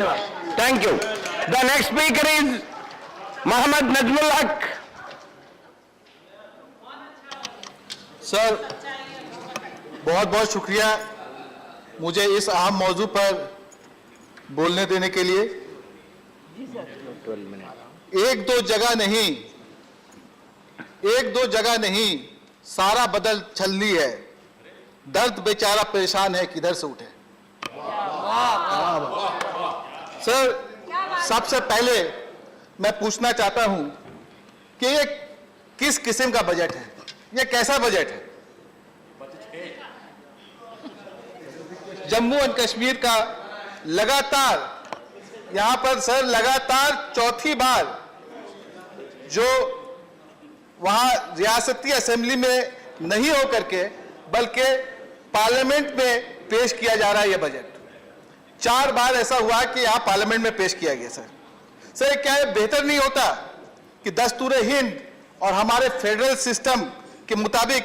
Thank you. The next speaker is Mohammad Najmul Haq. Sir बहुत बहुत शुक्रिया मुझे इस अहम मौजू पर बोलने देने के लिए। एक दो जगह नहीं सारा बदल छलनी है, दर्द बेचारा परेशान है किधर से उठे। सर सबसे पहले मैं पूछना चाहता हूं कि ये किस किस्म का बजट है, ये कैसा बजट है। जम्मू एंड कश्मीर का लगातार यहां पर सर लगातार चौथी बार जो वहां रियासती असेंबली में नहीं हो करके बल्कि पार्लियामेंट में पेश किया जा रहा है। यह बजट 4 बार ऐसा हुआ कि यहां पार्लियामेंट में पेश किया गया। सर क्या यह बेहतर नहीं होता कि दस्तूर-ए-हिंद और हमारे फेडरल सिस्टम के मुताबिक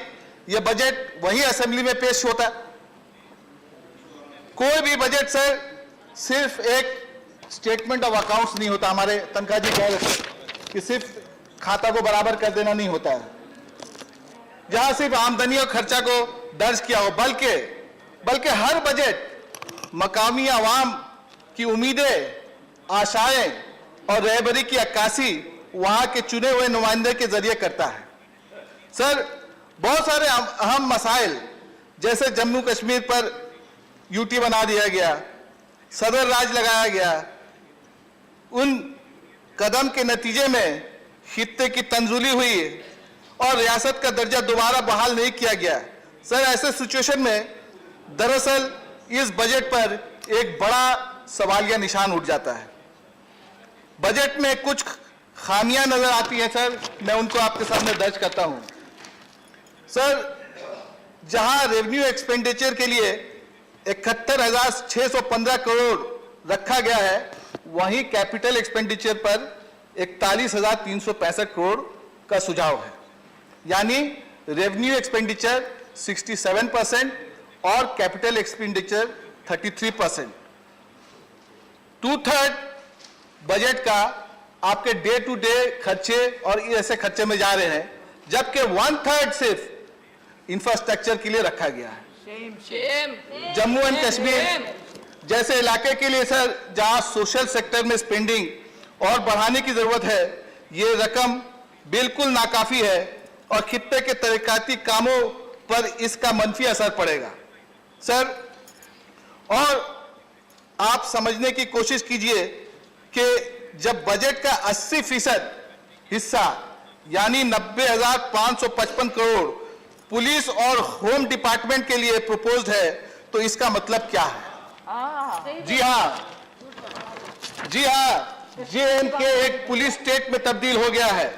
यह बजट वही असेंबली में पेश होता। कोई भी बजट सर सिर्फ एक स्टेटमेंट ऑफ अकाउंट्स नहीं होता। हमारे तनखा जी कह रहे थे कि सिर्फ खाता को बराबर कर देना नहीं होता है, जहां सिर्फ आमदनी और खर्चा को दर्ज किया हो, बल्कि हर बजट मकामी आवाम की उम्मीदें, आशाएं और रहबरी की अक्कासी वहां के चुने हुए नुमाइंदे के जरिए करता है। सर बहुत सारे अहम मसाइल जैसे जम्मू कश्मीर पर यूटी बना दिया गया, सदर राज लगाया गया, उन कदम के नतीजे में खित्ते की तंजुली हुई और रियासत का दर्जा दोबारा बहाल नहीं किया गया। सर ऐसे सिचुएशन में दरअसल इस बजट पर एक बड़ा सवालिया निशान उठ जाता है। बजट में कुछ खामियां नजर आती हैं सर, मैं उनको आपके सामने दर्ज करता हूं। सर जहां रेवेन्यू एक्सपेंडिचर के लिए 71,615 करोड़ रखा गया है, वहीं कैपिटल एक्सपेंडिचर पर 41,365 करोड़ का सुझाव है, यानी रेवेन्यू एक्सपेंडिचर 67% और कैपिटल एक्सपेंडिचर 33%। 2/3 बजट का आपके डे टू डे खर्चे और ऐसे खर्चे में जा रहे हैं, जबकि 1/3 सिर्फ इंफ्रास्ट्रक्चर के लिए रखा गया है। जम्मू एंड कश्मीर जैसे इलाके के लिए सर जहां सोशल सेक्टर में स्पेंडिंग और बढ़ाने की जरूरत है, ये रकम बिल्कुल नाकाफी है और खित्ते के तरक्याती कामों पर इसका मंफी असर पड़ेगा। सर और आप समझने की कोशिश कीजिए कि जब बजट का 80% हिस्सा यानी 90,555 करोड़ पुलिस और होम डिपार्टमेंट के लिए प्रपोज्ड है, तो इसका मतलब क्या है? जी हाँ, JNK एक पुलिस स्टेट में तब्दील हो गया है।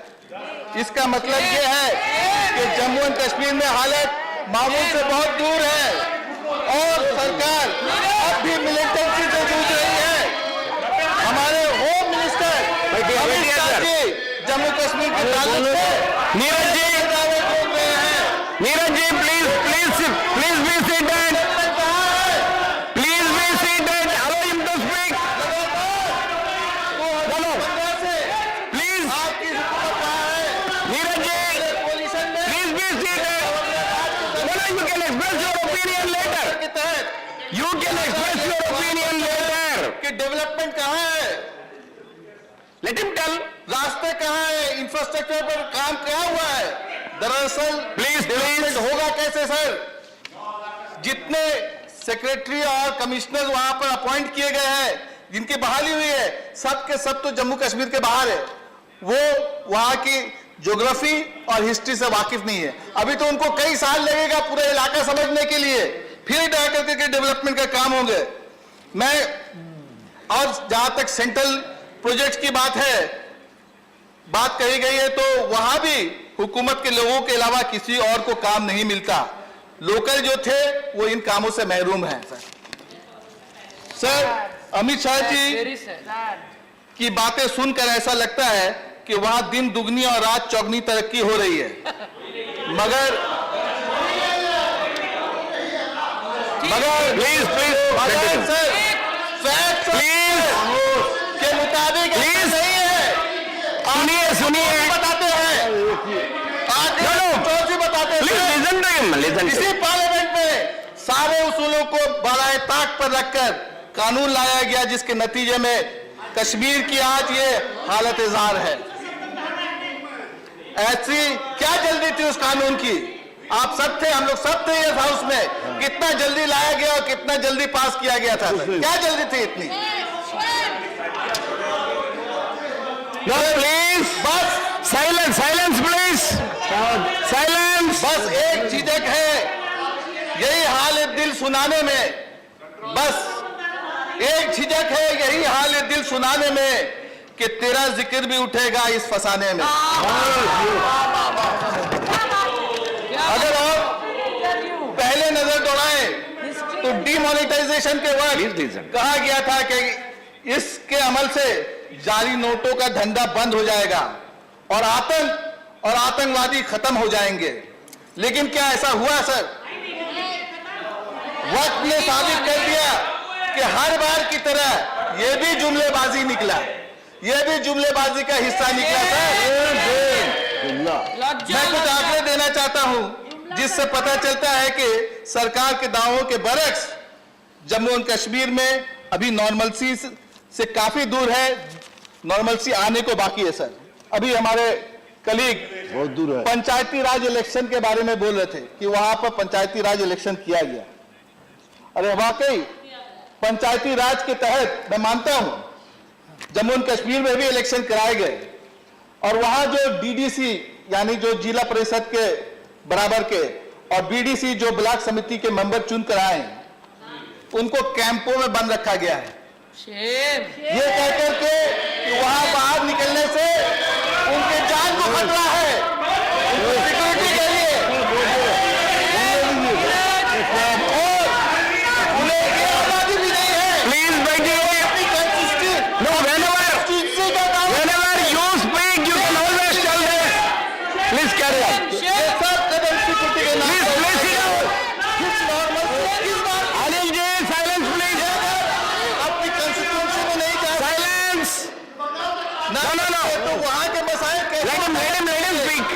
इसका मतलब यह है कि जम्मू एंड कश्मीर में हालत मामूल से बहुत दूर है और सरकार अब भी मिलिटेंसी से जूझ रही है। हमारे होम मिनिस्टर अमित शाह जी जम्मू कश्मीर के ताल्लुक से Neeraj ji please be seated, please be seated, allow him to speak. बोलो प्लीज, आपकी हुकूमत है Neeraj ji, please be seated. बोलो, you can express your opinion later, you can express your opinion later. कि डेवलपमेंट कहां है? Let him tell. रास्ते कहां है? इंफ्रास्ट्रक्चर पर काम क्या हुआ है? दरअसल डेवलपमेंट होगा कैसे सर? जितने सेक्रेटरी और कमिश्नर वहां पर अपॉइंट किए गए हैं, जिनकी बहाली हुई है, सब के सब तो जम्मू कश्मीर के बाहर है, वो वहां की ज्योग्राफी और हिस्ट्री से वाकिफ नहीं है। अभी तो उनको कई साल लगेगा पूरा इलाका समझने के लिए, फिर जाकर के डेवलपमेंट का काम होंगे। मैं और जहां तक सेंट्रल प्रोजेक्ट्स की बात कही गई है, तो वहां भी हुकूमत के लोगों के अलावा किसी और को काम नहीं मिलता। लोकल जो थे वो इन कामों से महरूम हैं। सर अमित शाह जी की बातें सुनकर ऐसा लगता है कि वहां दिन दुगनी और रात चौगनी तरक्की हो रही है, मगर प्लीज सर फैक्ट के मुताबिक ऐसा Please. नहीं है। सुनिए सुनिए बताते हैं, आज चौधरी बताते प्लीज हैं। लिसन टू हिम, लिसन इसी पार्लियामेंट में सारे उसूलों को बराए ताक पर रखकर कानून लाया गया, जिसके नतीजे में कश्मीर की आज ये हालत इज़हार है। ऐसी क्या जल्दी थी उस कानून की? आप सब थे, हम लोग सब थे इस हाउस में। कितना जल्दी लाया गया और कितना जल्दी पास किया गया था, क्या जल्दी थी इतनी? नो प्लीज बस साइलेंस, साइलेंस प्लीज, साइलेंस। बस एक झिझक है, यही हाल दिल सुनाने में, बस एक झिझक है, यही हाल दिल सुनाने में कि तेरा जिक्र भी उठेगा इस फसाने में। अगर आप पहले नजर दौड़ाएं तो डीमोनेटाइजेशन के वक्त कहा गया था कि इसके अमल से जाली नोटों का धंधा बंद हो जाएगा और आतंक और आतंकवादी खत्म हो जाएंगे। लेकिन क्या ऐसा हुआ सर? वक्त ने साबित कर दिया कि हर बार की तरह यह भी जुमलेबाजी निकला, यह भी जुमलेबाजी का हिस्सा निकला सर। मैं कुछ आंकड़े देना चाहता हूं जिससे पता चलता है कि सरकार के दावों के बरक्स जम्मू और कश्मीर में अभी नॉर्मलसी से काफी दूर है, नॉर्मलसी आने को बाकी है सर। अभी हमारे कलीग बहुत दूर है। पंचायती राज इलेक्शन के बारे में बोल रहे थे कि वहां पर पंचायती राज इलेक्शन किया गया। अरे वाकई पंचायती राज के तहत मैं मानता हूं जम्मू और कश्मीर में भी इलेक्शन कराए गए और वहां जो डीडीसी यानी जो जिला परिषद के बराबर के और बीडीसी जो ब्लॉक समिति के मेंबर चुन कर आए उनको कैंपों में बंद रखा गया है, ये कहकर के कि वहां बाहर निकलने से उनके जान को खतरा है, उनकी सिक्योरिटी के लिए। और उन्हें ये आजादी भी नहीं है। प्लीज बैठिए। अपनी constitution- नो constituency का काम whenever you speak you can always tell this. Please carry on. ये सब कदम सिक्योरिटी के नाम Please, पर please उठाए sit down. गए। किस नॉर्मल से किस बात अनिल जी साइलेंस प्लीज, अपनी कंस्टिट्यूंसी में नहीं जा साइलेंस। ना तो वहां के मसाइल कैसे Let him speak.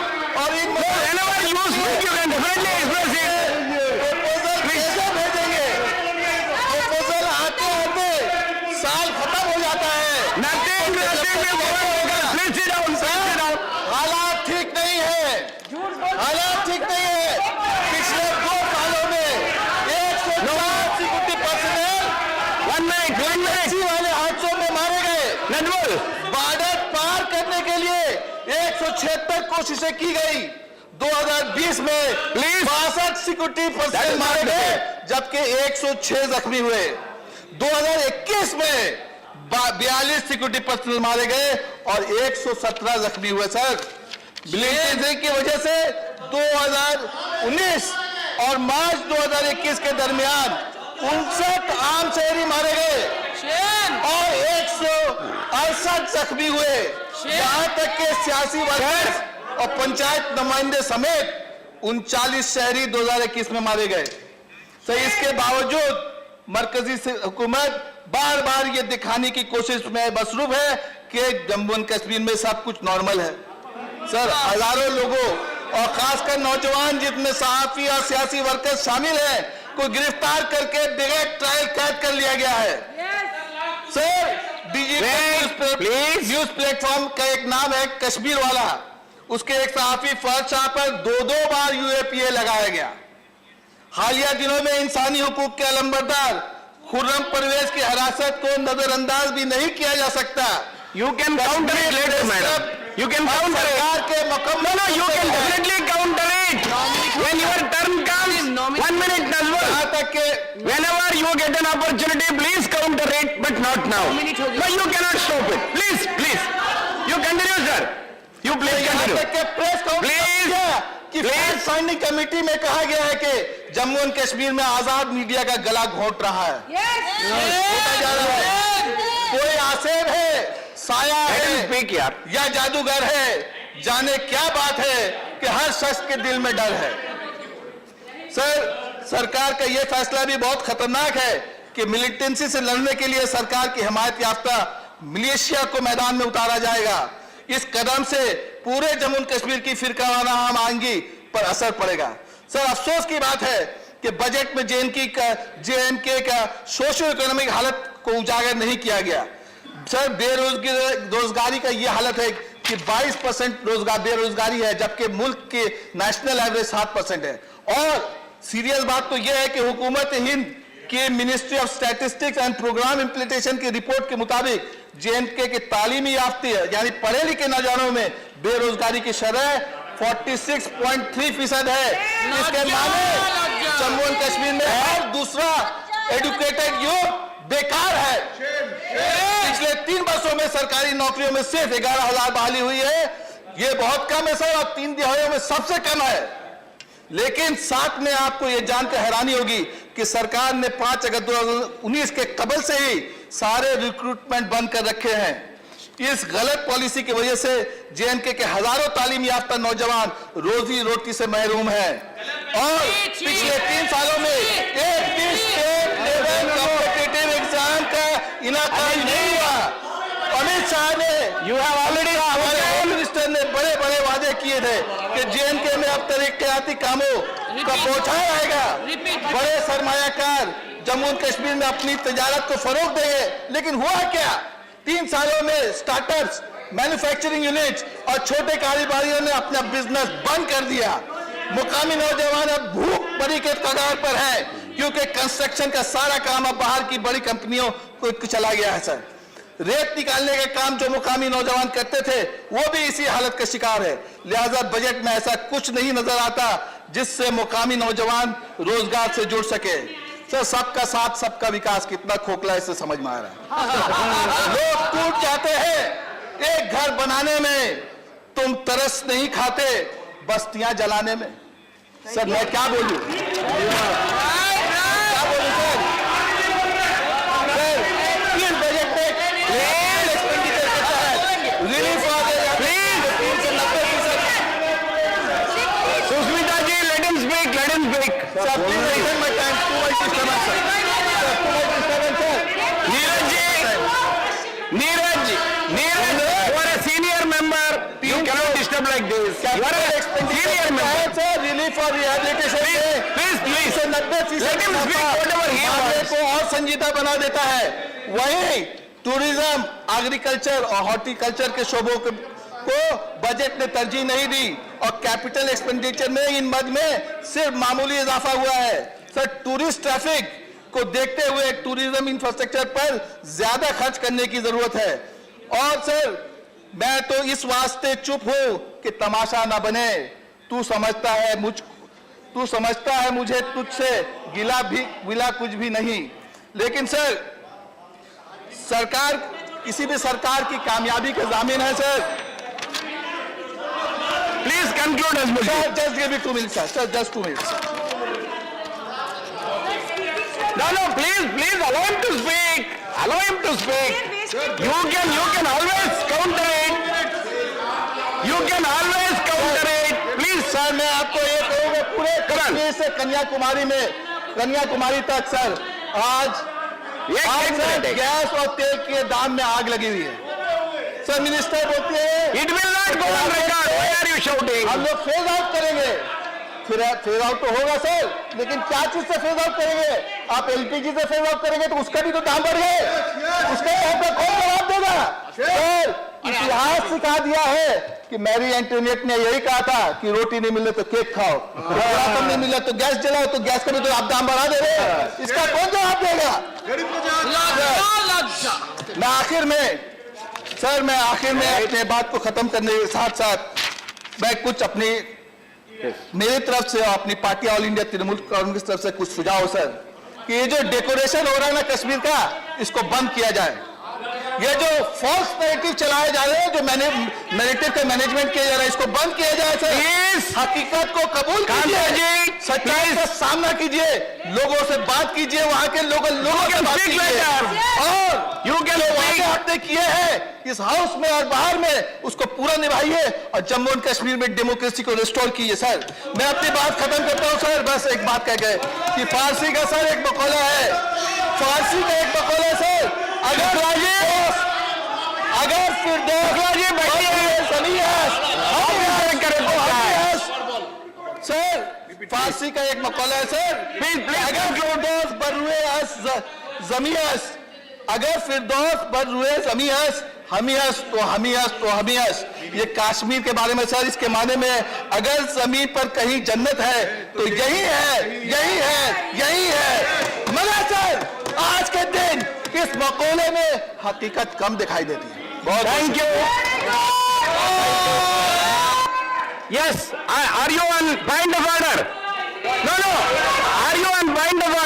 और इन Whenever you speak you can definitely express it. Proposal कैसे भेजेंगे? प्रपोजल आते आते साल खत्म हो जाता है। Nothing will work. Please sit down, please sit down. हालात ठीक नहीं है, हालात ठीक नहीं है। पिछले 2 सालों में 104 सिक्योरिटी पर्सनल 1 minute. वाले हादसों में मारे गए। Najmul. बॉर्डर पार करने के लिए 176 कोशिशें की गई। 2020 में Please. 62 security That personal is मारे not गए जबकि 106 जख्मी हुए। 2021 में 42 सिक्योरिटी पर्सनल मारे गए और 117 जख्मी हुए सर। ब्लिंकेज की वजह से 2019 और मार्च 2021 के दरमियान 59 आम शहरी मारे गए और 168 जख्मी हुए। यहाँ तक के सियासी वर्कर्स और पंचायत नुमाइंदे समेत 39 शहरी 2021 में मारे गए। तो इसके बावजूद मरकजी हुकूमत बार बार ये दिखाने की कोशिश में मसरूफ है कि जम्मू और कश्मीर में सब कुछ नॉर्मल है। सर हजारों लोगों और खासकर नौजवान जितने सहाफी और सियासी वर्कर्स शामिल हैं को गिरफ्तार करके डायरेक्ट ट्रायल कैद कर लिया गया है। Sir Please. न्यूज प्लेटफॉर्म का एक नाम है कश्मीर वाला, उसके एक सहाफी फर्ज शाह पर 2 बार यूएपीए लगाया गया। हालिया दिनों में इंसानी हुकूक के अलंबरदार खुर्रम परवेज की हिरासत को नजरअंदाज भी नहीं किया जा सकता। You can counter it later, madam. You can counter it. सरकार के मुकम्मल No, you can definitely counter it. When your turn comes, 1 minute, Najmul. यहाँ तक के Whenever you get an opportunity, please counter it, but not now. No, you cannot stop it. Please, please. You continue, sir. You please यहाँ continue. तक के press Please. कि fact finding committee में कहा गया है कि जम्मू और कश्मीर में आजाद मीडिया का गला घोंट रहा है, होता जा रहा है। कोई आसेब है, साया Let him है speak, यार. या जादूगर है, जाने क्या बात है कि हर शख्स के दिल में डर है। सर सरकार का यह फैसला भी बहुत खतरनाक है कि मिलिटेंसी से लड़ने के लिए सरकार की हिमायत याफ्ता मिलिशिया को मैदान में उतारा जाएगा। इस कदम से पूरे जम्मू और कश्मीर की फिरकावाना आमदनी पर असर पड़ेगा। सर, अफसोस की बात है कि बजट में JNK का सोशो इकोनॉमिक हालत को उजागर नहीं किया गया। सर, बेरोजगारी का यह हालत है कि 22% बेरोजगारी है, जबकि मुल्क के नेशनल एवरेज 7% है। और सीरियस बात तो यह है कि हुकूमत हिंद के ministry of statistics and programme implementation की रिपोर्ट के मुताबिक JNK के तालीमी याफ्ते यानी पढ़े लिखे नौजवानों में बेरोजगारी की शरह 46.3% है। इसके माने जम्मू और कश्मीर में हर दूसरा एजुकेटेड युवक बेकार है। पिछले 3 वर्षों में सरकारी नौकरियों में सिर्फ 11,000 बहाली हुई है। ये बहुत कम है सर, और 3 दिहाइयों में सबसे कम है। लेकिन साथ में आपको यह जानकर हैरानी होगी कि सरकार ने 5 अगस्त 2019 के कबल से ही सारे रिक्रूटमेंट बंद कर रखे हैं। इस गलत पॉलिसी की वजह से JNK के हजारों तालीम याफ्ता नौजवान रोजी रोटी से महरूम हैं। और पिछले 3 सालों में एक भी स्टेट लेवल कॉम्पिटिटिव एग्जाम का इनाकाम नहीं हुआ। अमित शाह ने हमारे होम मिनिस्टर ने बड़े बड़े वादे किए थे कि JNK में अब तरक्याती कामों का बौछार आएगा, बड़े सरमायाकार जम्मू और कश्मीर में अपनी तजारत को फरोग देंगे। लेकिन हुआ क्या? 3 सालों में स्टार्टअप्स, मैन्युफैक्चरिंग यूनिट्स और छोटे कारोबारियों ने अपना बिजनेस बंद कर दिया। मुकामी नौजवान अब भूख मरी के कगार पर है, क्योंकि कंस्ट्रक्शन का सारा काम अब बाहर की बड़ी कंपनियों को चला गया है। सर, रेत निकालने के काम जो मुकामी नौजवान करते थे वो भी इसी हालत का शिकार है। लिहाजा बजट में ऐसा कुछ नहीं नजर आता जिससे मुकामी नौजवान रोजगार से जुड़ सके। सर, सबका साथ सबका विकास कितना खोखला है इससे समझ में आ रहा है। लोग टूट जाते हैं एक घर बनाने में, तुम तरस नहीं खाते बस्तियां जलाने में। सर, मैं क्या बोलूं? क्या बोलूं सर? इस बजट में एक्सपेंडिचर के तहत रिलीफ आ गया। Please 90%। Sushmita ji, let him speak. Sir, please listen my time. Too much disturbance, sir. Sir, too much disturbance, sir. Neeraj, you are a senior member. You cannot disturb like this. You are a senior member. Sir, relief और rehabilitation. Please. से 90% Let him speak whatever he मामले wants. को और संजीदा बना देता है। वहीं टूरिज्म, एग्रीकल्चर और हॉर्टिकल्चर के शोबों को बजट ने तरजीह नहीं दी और कैपिटल एक्सपेंडिचर में इन मद में सिर्फ मामूली इजाफा हुआ है। सर, टूरिस्ट ट्रैफिक को देखते हुए टूरिज्म इंफ्रास्ट्रक्चर पर ज्यादा खर्च करने की जरूरत है। और सर, मैं तो इस वास्ते चुप हूं कि तमाशा ना बने। तू समझता है मुझे तुझसे गिला कुछ भी नहीं। लेकिन सर, सरकार किसी भी सरकार की कामयाबी का जामिन है। Sir, Please conclude as much. sir, just give me 2 minutes, sir. Sir, just 2 minutes. No, please allow him to speak. Allow him to speak. You can always counter it. You can always counter it. Please sir, मैं आपको ये कहूँगा, पूरे कश्मीर से कन्याकुमारी तक sir, आज sir gas और तेल के दाम में आग लगी हुई है। सर, मिनिस्टर बोलती है It will not go on record. Why are you shouting? हम लोग फेज आउट करेंगे। फेज आउट तो होगा सर, लेकिन क्या चीज से फेज आउट करेंगे? आप LPG से फेज आउट करेंगे तो उसका भी तो दाम बढ़ गए। उसका आपका कौन जवाब देगा? सर, इतिहास सिखा दिया है कि मैरी एंटोनियट ने यही कहा था कि रोटी नहीं मिले तो केक खाओ, राशन नहीं मिले तो गैस जलाओ, तो गैस का भी तो आप दाम बढ़ा दे रहे हैं। इसका कौन जवाब देगा? मैं आखिर में अपने बात को खत्म करने के साथ साथ मैं कुछ अपनी मेरी तरफ से और अपनी party all India Trinamool Congress तरफ से कुछ सुझाव सर, कि ये जो डेकोरेशन हो रहा है ना कश्मीर का, इसको बंद किया जाए। ये जो फॉल्स नैरेटिव चलाए जा रहे हैं, जो नैरेटिव का मैनेजमेंट किया जा रहा है, इसको बंद किया जाए सर। हकीकत को कबूल कीजिए, सच्चाई का सामना कीजिए, लोगों से बात कीजिए, वहां के लोगों से बात कीजिए, और यू के लोग वादे आपने किए हैं इस हाउस में और बाहर में, उसको पूरा निभाइए और जम्मू और कश्मीर में डेमोक्रेसी को रिस्टोर कीजिए। सर, मैं अपनी बात खत्म करता हूं सर, बस एक बात कह गए कि फारसी का सर एक मकौला है फांसी का एक मकौला सर, अगर फिरदौस सर, फांसी का एक मकौला है सर, अगर फिरदौस जमीयस, अगर फिरदौस बर्रुए जमीयस हमीयस तो हमीयस तो हमीयस। ये कश्मीर के बारे में सर, इसके माने में अगर जमीन पर कहीं जन्नत है तो यही है, यही है, यही है। मगर सर आज के दिन इस मकौले में हकीकत कम दिखाई देती है। बहुत thank you. Yes, are you on point of order? No no, are you on point of order?